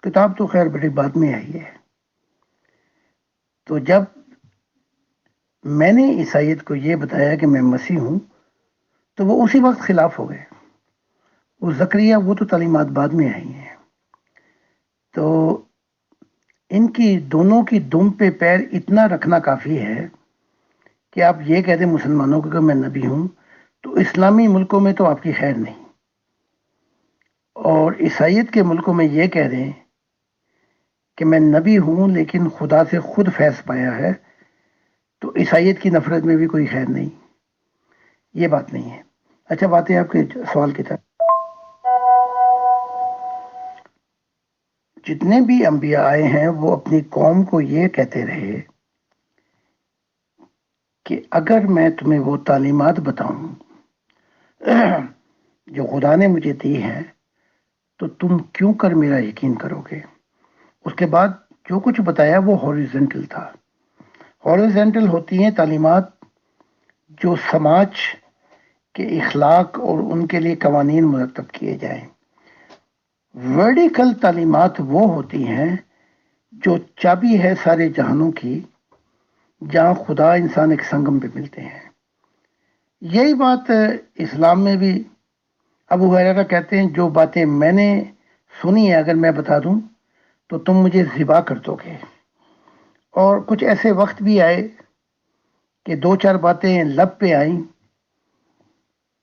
کتاب تو خیر بڑی بعد میں آئی ہے۔ تو جب میں نے عیسائیت کو یہ بتایا کہ میں مسیح ہوں تو وہ اسی وقت خلاف ہو گئے۔ وہ زکریا وہ تو تعلیمات بعد میں آئی ہیں۔ تو ان کی دونوں کی دم پہ پیر اتنا رکھنا کافی ہے کہ آپ یہ کہہ دیں مسلمانوں کو کہ میں نبی ہوں، تو اسلامی ملکوں میں تو آپ کی خیر نہیں، اور عیسائیت کے ملکوں میں یہ کہہ دیں کہ میں نبی ہوں لیکن خدا سے خود فیض پایا ہے، تو عیسائیت کی نفرت میں بھی کوئی خیر نہیں۔ یہ بات نہیں ہے۔ اچھا، بات ہے آپ کے سوال کی طرف۔ جتنے بھی انبیاء آئے ہیں وہ اپنی قوم کو یہ کہتے رہے کہ اگر میں تمہیں وہ تعلیمات بتاؤں جو خدا نے مجھے دی ہیں تو تم کیوں کر میرا یقین کرو گے۔ اس کے بعد جو کچھ بتایا وہ ہاریزنٹل تھا۔ ہاریزنٹل ہوتی ہیں تعلیمات جو سماج کے اخلاق اور ان کے لیے قوانین مرتب کیے جائیں۔ ورٹیکل تعلیمات وہ ہوتی ہیں جو چابی ہے سارے جہانوں کی، جہاں خدا انسان ایک سنگم پہ ملتے ہیں۔ یہی بات اسلام میں بھی ابو ہریرہ کہتے ہیں جو باتیں میں نے سنی ہے اگر میں بتا دوں تو تم مجھے ذبح کر دو گے۔ اور کچھ ایسے وقت بھی آئے کہ دو چار باتیں لب پہ آئیں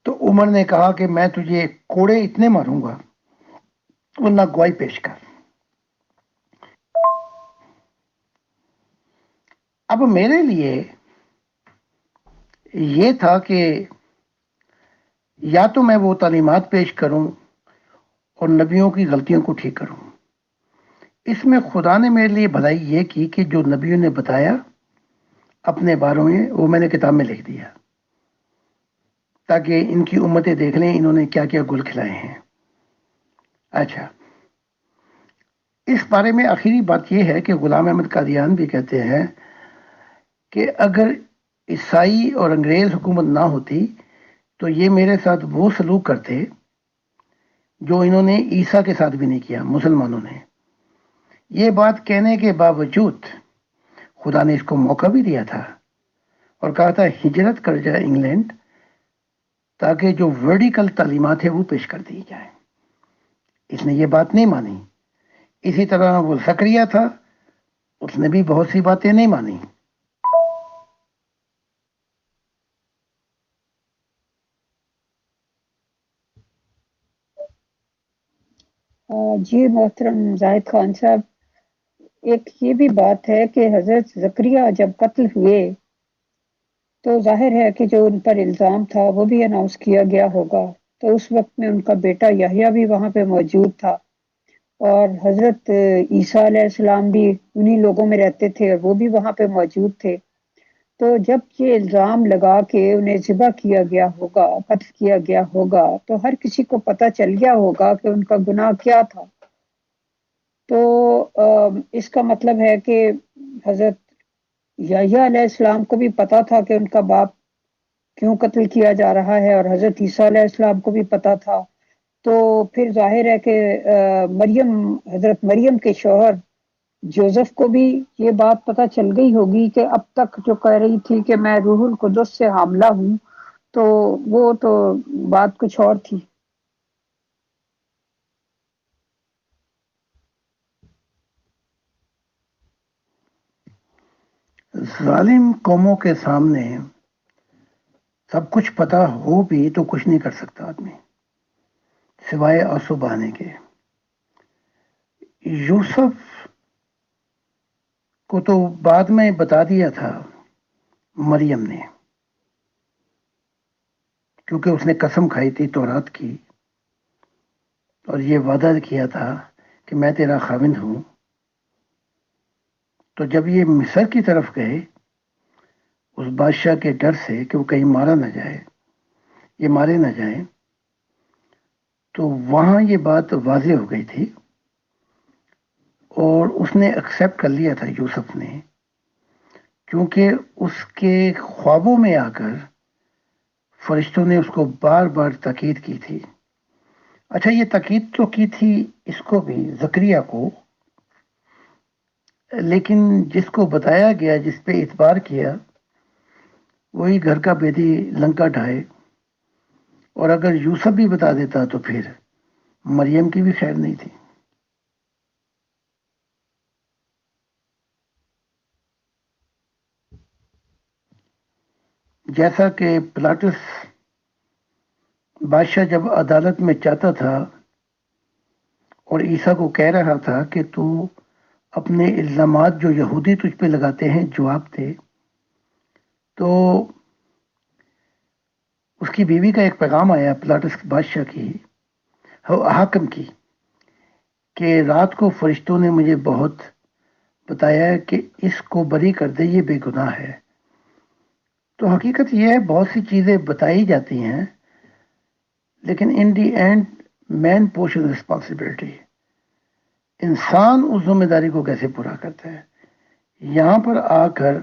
تو عمر نے کہا کہ میں تجھے کوڑے اتنے ماروں گا ورنہ گواہی پیش کر۔ اب میرے لیے یہ تھا کہ یا تو میں وہ تعلیمات پیش کروں اور نبیوں کی غلطیوں کو ٹھیک کروں۔ اس میں خدا نے میرے لیے بھلائی یہ کی کہ جو نبیوں نے بتایا اپنے باروں میں وہ میں نے کتاب میں لکھ دیا، تاکہ ان کی امتیں دیکھ لیں انہوں نے کیا کیا گل کھلائے ہیں۔ اچھا، اس بارے میں آخری بات یہ ہے کہ غلام احمد قادیان بھی کہتے ہیں کہ اگر عیسائی اور انگریز حکومت نہ ہوتی تو یہ میرے ساتھ وہ سلوک کرتے جو انہوں نے عیسیٰ کے ساتھ بھی نہیں کیا، مسلمانوں نے۔ یہ بات کہنے کے باوجود خدا نے اس کو موقع بھی دیا تھا اور کہا تھا ہجرت کر جائے انگلینڈ تاکہ جو ورٹیکل تعلیمات ہے وہ پیش کر دی جائے۔ اس نے یہ بات نہیں مانی۔ اسی طرح وہ زکریا تھا، اس نے بھی بہت سی باتیں نہیں مانی۔ جی محترم زاہد خان صاحب، ایک یہ بھی بات ہے کہ حضرت زکریا جب قتل ہوئے تو ظاہر ہے کہ جو ان پر الزام تھا وہ بھی اناؤنس کیا گیا ہوگا، تو اس وقت میں ان کا بیٹا یحییٰ بھی وہاں پہ موجود تھا، اور حضرت عیسیٰ علیہ السلام بھی انہی لوگوں میں رہتے تھے اور وہ بھی وہاں پہ موجود تھے. تو جب یہ الزام لگا کے انہیں ذبح کیا گیا ہوگا، قتل کیا گیا ہوگا، تو ہر کسی کو پتہ چل گیا ہوگا کہ ان کا گناہ کیا تھا. تو اس کا مطلب ہے کہ حضرت یحییٰ علیہ السلام کو بھی پتا تھا کہ ان کا باپ کیوں قتل کیا جا رہا ہے، اور حضرت عیسیٰ علیہ السلام کو بھی پتا تھا. تو پھر ظاہر ہے کہ حضرت مریم کے شوہر جوزف کو بھی یہ بات پتہ چل گئی ہوگی کہ اب تک جو کہہ رہی تھی کہ میں روح القدس سے حاملہ ہوں، تو وہ تو بات کچھ اور تھی. ظالم قوموں کے سامنے سب کچھ پتا ہو بھی تو کچھ نہیں کر سکتا آدمی سوائے آنسو بہانے کے. یوسف کو تو بعد میں بتا دیا تھا مریم نے، کیونکہ اس نے قسم کھائی تھی تورات کی اور یہ وعدہ کیا تھا کہ میں تیرا خاوند ہوں. تو جب یہ مصر کی طرف گئے اس بادشاہ کے ڈر سے کہ وہ کہیں مارا نہ جائے، یہ مارے نہ جائیں، تو وہاں یہ بات واضح ہو گئی تھی اور اس نے ایکسیپٹ کر لیا تھا یوسف نے، کیونکہ اس کے خوابوں میں آ کر فرشتوں نے اس کو بار بار تاکید کی تھی. اچھا، یہ تاکید تو کی تھی اس کو بھی، زکریا کو، لیکن جس کو بتایا گیا، جس پہ اعتبار کیا، وہی گھر کا بیدی لنکا ڈھائے. اور اگر یوسف بھی بتا دیتا تو پھر مریم کی بھی خیر نہیں تھی. جیسا کہ پلاٹس بادشاہ جب عدالت میں چاہتا تھا اور عیسیٰ کو کہہ رہا تھا کہ تو اپنے الزامات جو یہودی تجھ پہ لگاتے ہیں جواب دے، تو اس کی بیوی کا ایک پیغام آیا پلاٹس بادشاہ کی، حاکم کی، کہ رات کو فرشتوں نے مجھے بہت بتایا ہے کہ اس کو بری کر دے، یہ بے گناہ ہے. تو حقیقت یہ ہے بہت سی چیزیں بتائی جاتی ہیں، لیکن in the end main portion responsibility, انسان اس ذمہ داری کو کیسے پورا کرتا ہے. یہاں پر آ کر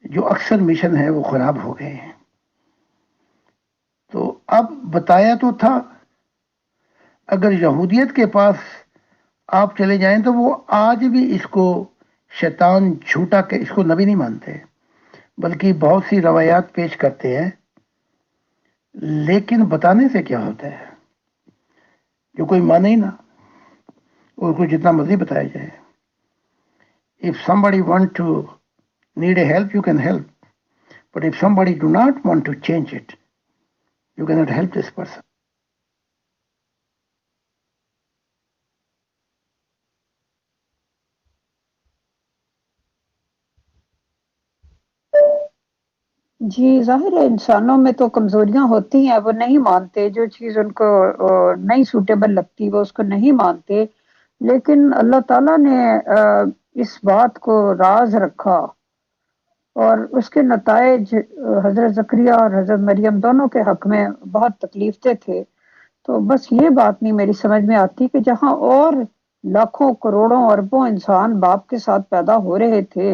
جو اکثر مشن ہے وہ خراب ہو گئے ہیں. تو اب بتایا تو تھا، اگر یہودیت کے پاس آپ چلے جائیں تو وہ آج بھی اس کو شیطان جھوٹا کہ اس کو نبی نہیں مانتے، بلکہ بہت سی روایات پیش کرتے ہیں. لیکن بتانے سے کیا ہوتا ہے، جو کوئی مانے ہی نہ، اور کو جتنا مرضی بتایا جائے. If somebody want to need a help, you can help. But if somebody do not want to change it, you cannot help this person. جی ظاہر ہے انسانوں میں تو کمزوریاں ہوتی ہیں، وہ نہیں مانتے، جو چیز ان کو نہیں سوٹیبل لگتی وہ اس کو نہیں مانتے. لیکن اللہ تعالیٰ نے اس بات کو راز رکھا اور اس کے نتائج حضرت زکریا اور حضرت مریم دونوں کے حق میں بہت تکلیف دہ تھے. تو بس یہ بات نہیں میری سمجھ میں آتی کہ جہاں اور لاکھوں کروڑوں اربوں انسان باپ کے ساتھ پیدا ہو رہے تھے،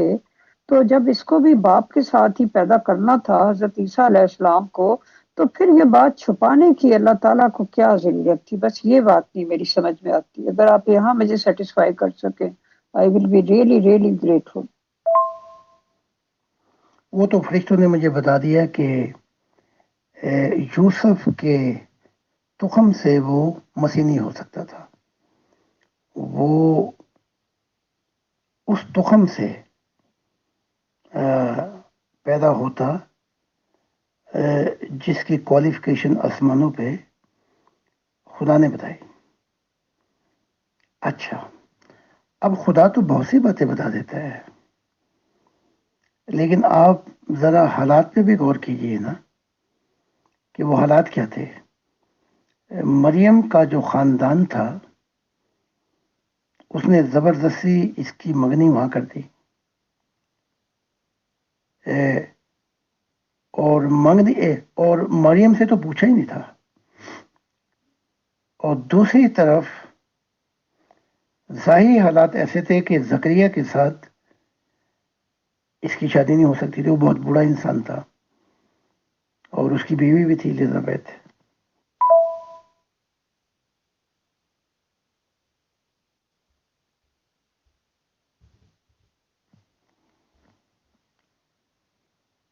تو جب اس کو بھی باپ کے ساتھ ہی پیدا کرنا تھا حضرت عیسیٰ علیہ السلام کو، تو پھر یہ بات چھپانے کی اللہ تعالیٰ کو کیا ضرورت تھی. بس یہ بات نہیں میری سمجھ میں آتی. اگر آپ یہاں مجھے سیٹسفائی کر سکیں، I will be really really grateful. وہ تو فرشتوں نے مجھے بتا دیا کہ یوسف کے تخم سے وہ مسیح نہیں ہو سکتا تھا. وہ اس تخم سے پیدا ہوتا جس کی کوالیفیکیشن آسمانوں پہ خدا نے بتائی. اچھا، اب خدا تو بہت سی باتیں بتا دیتا ہے، لیکن آپ ذرا حالات پہ بھی غور کیجئے نا کہ وہ حالات کیا تھے. مریم کا جو خاندان تھا اس نے زبردستی اس کی منگنی وہاں کر دی، اور منگنی اور مریم سے تو پوچھا ہی نہیں تھا، اور دوسری طرف ظاہری حالات ایسے تھے کہ زکریا کے ساتھ اس کی شادی نہیں ہو سکتی تھی، وہ بہت بڑا انسان تھا، اور اس کی بیوی بھی تھی الیزابیتھ۔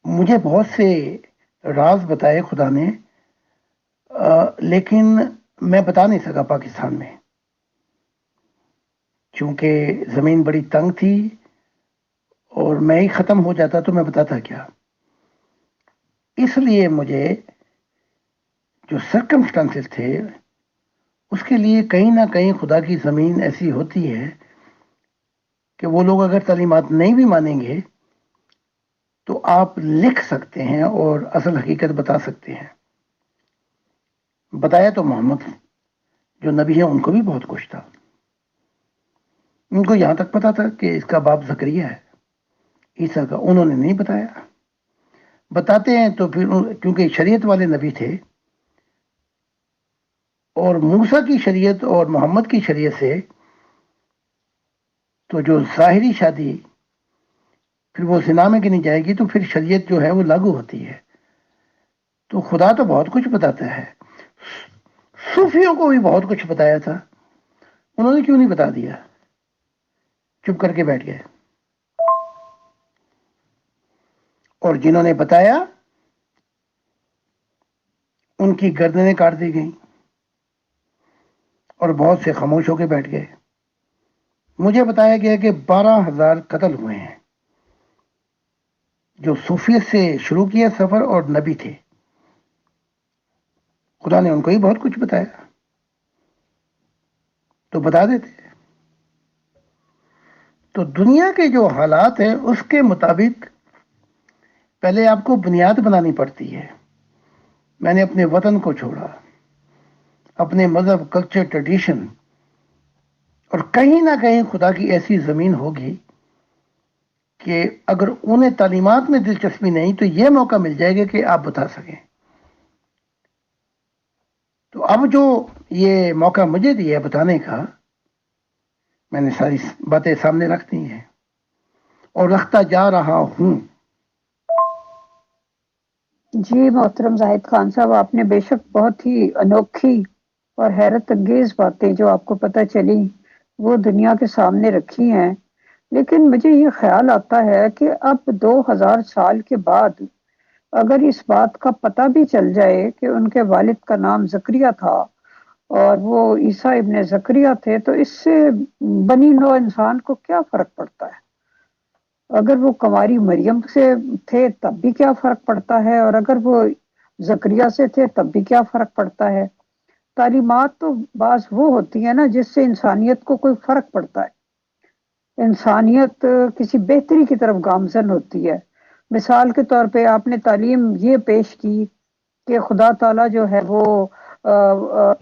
مجھے بہت سے راز بتائے خدا نے، لیکن میں بتا نہیں سکا پاکستان میں، چونکہ زمین بڑی تنگ تھی اور میں ہی ختم ہو جاتا تو میں بتاتا کیا۔ اس لیے مجھے جو سرکمسٹانسز تھے اس کے لیے کہیں نہ کہیں خدا کی زمین ایسی ہوتی ہے کہ وہ لوگ اگر تعلیمات نہیں بھی مانیں گے تو آپ لکھ سکتے ہیں اور اصل حقیقت بتا سکتے ہیں۔ بتایا تو محمد جو نبی ہیں ان کو بھی بہت کچھ تھا، ان کو یہاں تک پتا تھا کہ اس کا باپ زکریا ہے عیسیٰ کا، انہوں نے نہیں بتایا۔ بتاتے ہیں تو پھر کیونکہ شریعت والے نبی تھے، اور موسیٰ کی شریعت اور محمد کی شریعت سے تو جو ظاہری شادی پھر وہ زنا میں گنی جائے گی، تو پھر شریعت جو ہے وہ لاگو ہوتی ہے۔ تو خدا تو بہت کچھ بتاتا ہے، صوفیوں کو بھی بہت کچھ بتایا تھا، انہوں نے کیوں نہیں بتا دیا، چپ کر کے بیٹھ گئے، اور جنہوں نے بتایا ان کی گردنیں کاٹ دی گئیں اور بہت سے خاموش ہو کے بیٹھ گئے۔ مجھے بتایا گیا کہ 12,000 قتل ہوئے ہیں جو صوفیت سے شروع کیا سفر اور نبی تھے، خدا نے ان کو ہی بہت کچھ بتایا تو بتا دیتے۔ تو دنیا کے جو حالات ہیں اس کے مطابق پہلے آپ کو بنیاد بنانی پڑتی ہے۔ میں نے اپنے وطن کو چھوڑا، اپنے مذہب، کلچر، ٹریڈیشن، اور کہیں نہ کہیں خدا کی ایسی زمین ہوگی کہ اگر انہیں تعلیمات میں دلچسپی نہیں تو یہ موقع مل جائے گا کہ آپ بتا سکیں۔ تو اب جو یہ موقع مجھے دیا ہے بتانے کا، میں نے ساری باتیں سامنے رکھ دی ہیں اور رکھتا جا رہا ہوں۔ جی محترم زاہد خان صاحب، آپ نے بے شک بہت ہی انوکھی اور حیرت انگیز باتیں جو آپ کو پتہ چلی وہ دنیا کے سامنے رکھی ہیں، لیکن مجھے یہ خیال آتا ہے کہ اب 2000 سال کے بعد اگر اس بات کا پتہ بھی چل جائے کہ ان کے والد کا نام زکریا تھا اور وہ عیسیٰ ابن زکریا تھے، تو اس سے بنی نوع انسان کو کیا فرق پڑتا ہے؟ اگر وہ کنواری مریم سے تھے تب بھی کیا فرق پڑتا ہے، اور اگر وہ زکریا سے تھے تب بھی کیا فرق پڑتا ہے؟ تعلیمات تو بعض وہ ہوتی ہیں نا جس سے انسانیت کو کوئی فرق پڑتا ہے، انسانیت کسی بہتری کی طرف گامزن ہوتی ہے۔ مثال کے طور پہ آپ نے تعلیم یہ پیش کی کہ خدا تعالیٰ جو ہے وہ آ، آ،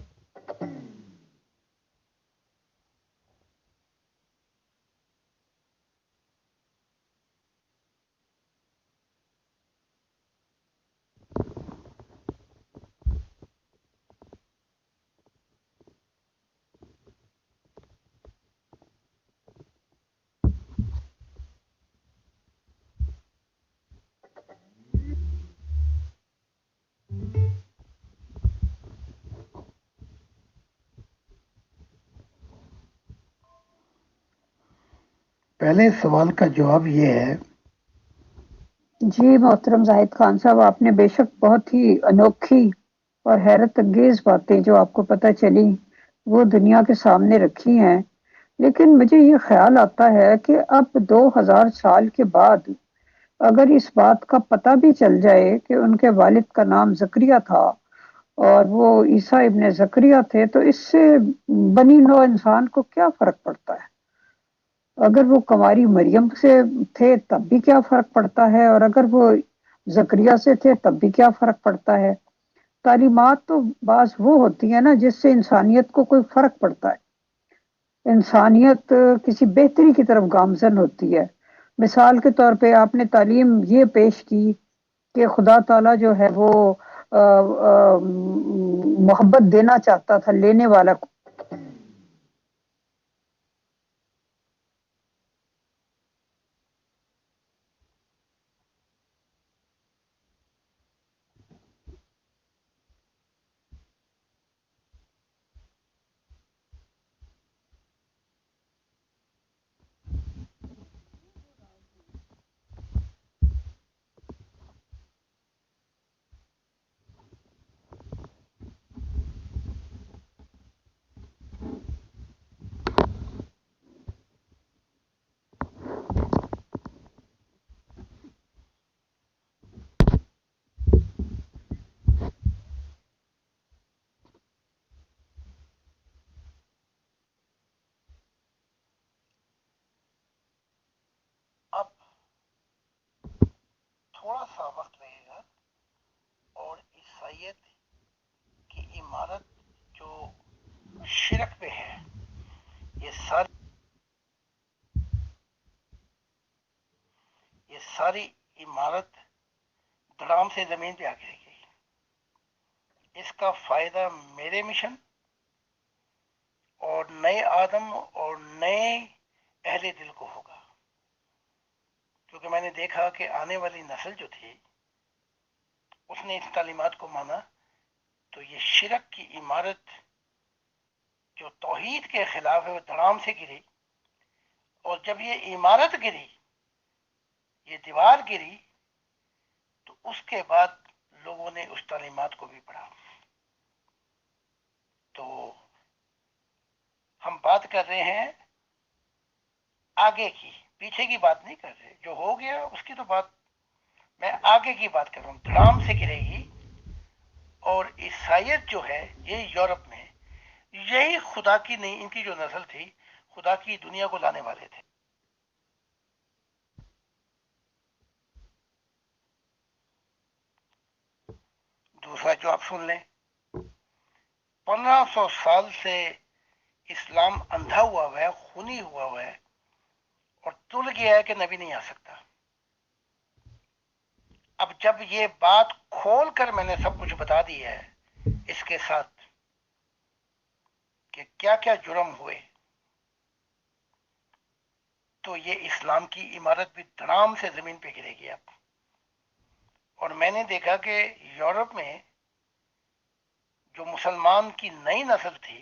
پہلے سوال کا جواب یہ ہے، جی محترم زاہد خان صاحب، آپ نے بے شک بہت ہی انوکھی اور حیرت انگیز باتیں جو آپ کو پتہ چلی وہ دنیا کے سامنے رکھی ہیں، لیکن مجھے یہ خیال آتا ہے کہ اب 2000 سال کے بعد اگر اس بات کا پتہ بھی چل جائے کہ ان کے والد کا نام زکریا تھا اور وہ عیسیٰ ابن زکریا تھے، تو اس سے بنی نوع انسان کو کیا فرق پڑتا ہے؟ اگر وہ کنواری مریم سے تھے تب بھی کیا فرق پڑتا ہے، اور اگر وہ زکریا سے تھے تب بھی کیا فرق پڑتا ہے؟ تعلیمات تو بعض وہ ہوتی ہیں نا جس سے انسانیت کو کوئی فرق پڑتا ہے، انسانیت کسی بہتری کی طرف گامزن ہوتی ہے۔ مثال کے طور پہ آپ نے تعلیم یہ پیش کی کہ خدا تعالیٰ جو ہے وہ محبت دینا چاہتا تھا لینے والا کو۔ اب تھوڑا سا وقت لگے گا اور عیسائیت کی عمارت جو شرک پہ ہے، یہ ساری عمارت دھڑام سے زمین پہ آ گرے گی۔ اس کا فائدہ میرے مشن اور نئے آدم اور نئے اہل دل کو ہوگا، کیونکہ میں نے دیکھا کہ آنے والی نسل جو تھی اس نے اس تعلیمات کو مانا، تو یہ شرک کی عمارت جو توحید کے خلاف ہے وہ دھڑام سے گری، اور جب یہ عمارت گری، یہ دیوار گری، تو اس کے بعد لوگوں نے اس تعلیمات کو بھی پڑھا۔ تو ہم بات کر رہے ہیں آگے کی، پیچھے کی بات نہیں کر رہے، جو ہو گیا اس کی تو بات، میں آگے کی بات کر رہا ہوں۔ دھڑام سے گرے گی، اور عیسائیت جو ہے یہ یورپ میں، یہی خدا کی نہیں، ان کی جو نسل تھی خدا کی دنیا کو لانے والے تھے۔ دوسرا جو آپ سن لیں، 1500 سال سے اسلام اندھا ہوا ہے، خونی ہوا ہے، اور تل گیا ہے کہ نبی نہیں آ سکتا۔ اب جب یہ بات کھول کر میں نے سب کچھ بتا دی ہے اس کے ساتھ کہ کیا کیا جرم ہوئے، تو یہ اسلام کی عمارت بھی دھڑام سے زمین پہ گرے گی اب۔ اور میں نے دیکھا کہ یورپ میں جو مسلمان کی نئی نسل تھی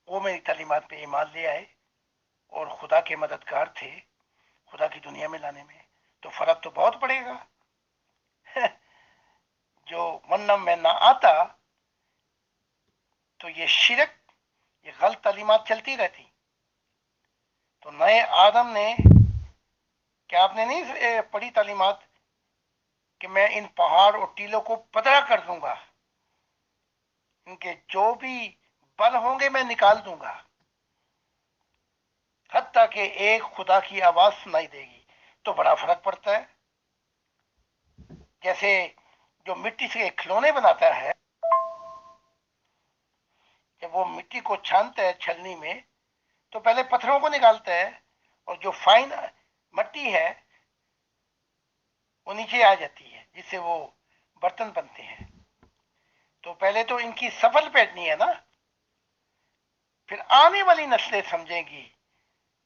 وہ میری تعلیمات پہ ایمان لے آئے اور خدا کے مددگار تھے خدا کی دنیا میں لانے میں۔ تو فرق تو بہت پڑے گا۔ جو منم میں نہ آتا تو یہ شرک، یہ غلط تعلیمات چلتی رہتی۔ تو نئے آدم نے، کیا آپ نے نہیں پڑھی تعلیمات کہ میں ان پہاڑ اور ٹیلوں کو پدرا کر دوں گا، ان کے جو بھی بل ہوں گے میں نکال دوں گا، حتیٰ کہ ایک خدا کی آواز سنائی دے گی۔ تو بڑا فرق پڑتا ہے۔ جیسے جو مٹی سے کھلونے بناتا ہے، جب وہ مٹی کو چھانتا ہے چھلنی میں تو پہلے پتھروں کو نکالتا ہے، اور جو فائن مٹی ہے وہ نیچے آ جاتی ہے جس سے وہ برتن بنتے ہیں۔ تو پہلے تو ان کی سفل پیٹنی ہے نا، پھر آنے والی نسلیں سمجھیں گی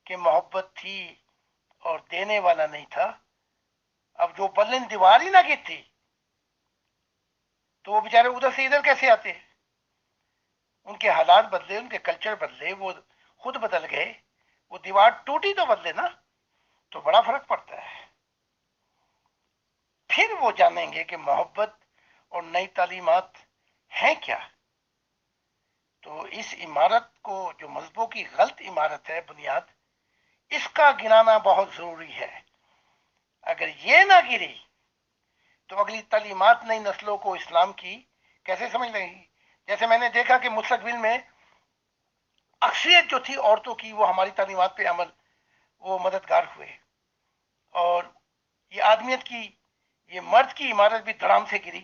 کہ محبت تھی اور دینے والا نہیں تھا۔ اب جو بلند دیوار ہی نہ گرتی تو وہ بیچارے ادھر سے ادھر کیسے آتے؟ ان کے حالات بدلے، ان کے کلچر بدلے، وہ خود بدل گئے، وہ دیوار ٹوٹی تو بدلے نا۔ تو بڑا فرق پڑتا ہے۔ پھر وہ جانیں گے کہ محبت اور نئی تعلیمات ہیں کیا۔ تو اس عمارت کو، جو مذہبوں کی غلط عمارت ہے بنیاد، اس کا گرانا بہت ضروری ہے۔ اگر یہ نہ گری تو اگلی تعلیمات نئی نسلوں کو اسلام کی کیسے سمجھ لیں گی؟ جیسے میں نے دیکھا کہ مستقبل میں اکثریت جو تھی عورتوں کی، وہ ہماری تعلیمات پہ عمل، وہ مددگار ہوئے، اور یہ آدمیت کی، یہ مرد کی عمارت بھی دھڑام سے گری۔